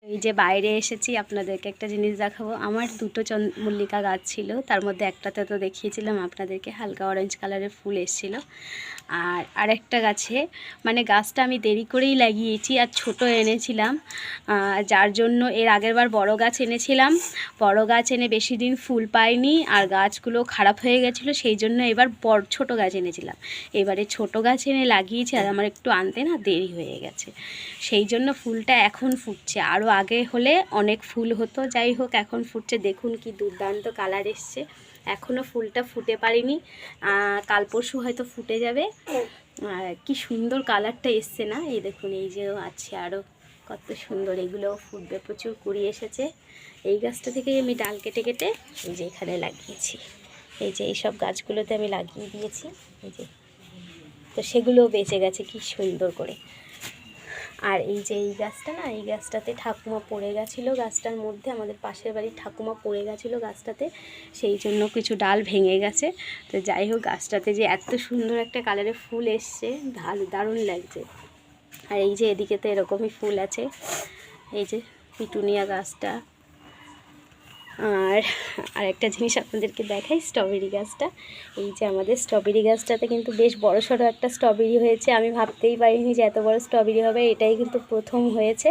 এই যে বাইরে এসেছি, আপনাদেরকে একটা জিনিস দেখাবো। আমার দুটো চন্দ্রমল্লিকা গাছ ছিল, তার মধ্যে একটাতে তো দেখিয়েছিলাম আপনাদেরকে, হালকা অরেঞ্জ কালারের ফুল এসেছিলো। আর আরেকটা গাছে মানে গাছটা আমি দেরি করেই লাগিয়েছি আর ছোট এনেছিলাম, যার জন্য এর আগের বার বড় গাছ এনেছিলাম, বড় গাছ এনে বেশি দিন ফুল পাইনি আর গাছগুলো খারাপ হয়ে গেছিলো, সেই জন্য এবার ছোট গাছ এনেছিলাম। এবারে ছোট গাছ এনে লাগিয়েছি আর আমার একটু আনতে না দেরি হয়ে গেছে, সেই জন্য ফুলটা এখন ফুটছে। আরও আগে হলে অনেক ফুল হতো, যাই হোক এখন ফুটছে। দেখুন কি দুর্দান্ত কালার এসছে। এখনও ফুলটা ফুটে পারিনি, কাল পরশু হয়তো ফুটে যাবে। আর কি সুন্দর কালারটা এসছে না, এই দেখুন এই যে আছে আরও কত সুন্দর, এগুলোও ফুটবে, প্রচুর কুড়ি এসেছে। এই গাছটা থেকেই আমি ডাল কেটে কেটে এই যে এখানে লাগিয়েছি, এই যে এইসব গাছগুলোতে আমি লাগিয়ে দিয়েছি, এই যে তো সেগুলোও বেঁচে গেছে কি সুন্দর করে। আর এই যে এই গাছটা না, এই গাছটাতে ঠাকুমা পড়ে গেছিলো, গাছটার মধ্যে আমাদের পাশের বাড়ির ঠাকুমা পড়ে গেছিলো গাছটাতে, সেই জন্য কিছু ডাল ভেঙে গেছে। তো যাই হোক, গাছটাতে যে এত সুন্দর একটা কালারের ফুল এসছে, দারুণ লাগছে। আর এই যে এদিকে তো এরকমই ফুল আছে, এই যে পিটুনিয়া গাছটা। আর আরেকটা জিনিস আপনাদেরকে দেখাই, স্ট্রবেরি গাছটা। এই যে আমাদের স্ট্রবেরি গাছটাতে কিন্তু বেশ বড়সড় একটা স্ট্রবেরি হয়েছে, আমি ভাবতেই পারিনি যে এত বড় স্ট্রবেরি হবে, এটাই কিন্তু প্রথম হয়েছে।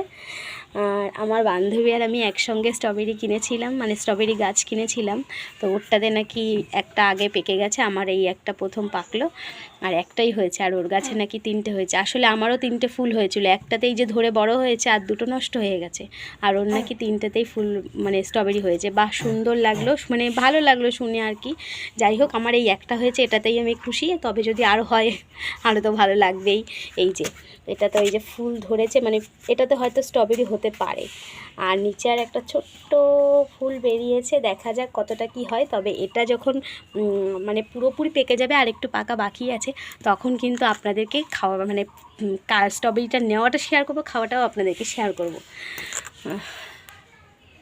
আর আমার বান্ধবী আর আমি একসঙ্গে স্ট্রবেরি কিনেছিলাম, মানে স্ট্রবেরি গাছ কিনেছিলাম, তো ওরটাতে নাকি একটা আগে পেকে গেছে, আমার এই একটা প্রথম পাকলো, আর একটাই হয়েছে, আর ওর গাছে নাকি 3টে হয়েছে। আসলে আমারও 3টে ফুল হয়েছিল, একটাতেই যে ধরে বড় হয়েছে আর 2টো নষ্ট হয়ে গেছে, আর ওর নাকি 3টেতেই ফুল মানে স্ট্রবেরি হয়েছে। বাহ, সুন্দর লাগলো, মানে ভালো লাগলো শুনে আর কি। যাই হোক, আমার এই একটা হয়েছে, এটাতেই আমি খুশি, তবে যদি আরও হয় আরও তো ভালো লাগবেই। এই যে এটা তো এই যে ফুল ধরেছে, মানে এটাতে হয়তো স্ট্রবেরি হতে পারে। আর নিচে আর একটা ছোট্ট ফুল বেরিয়েছে, দেখা যাক কতটা কি হয়। তবে এটা যখন মানে পুরোপুরি পেকে যাবে আর একটু পাকা বাকি আছে, তখন কিন্তু আপনাদেরকে খাওয়া মানে স্ট্রবেরিটা নেওয়াটা শেয়ার করবো, খাওয়াটাও আপনাদেরকে শেয়ার করব।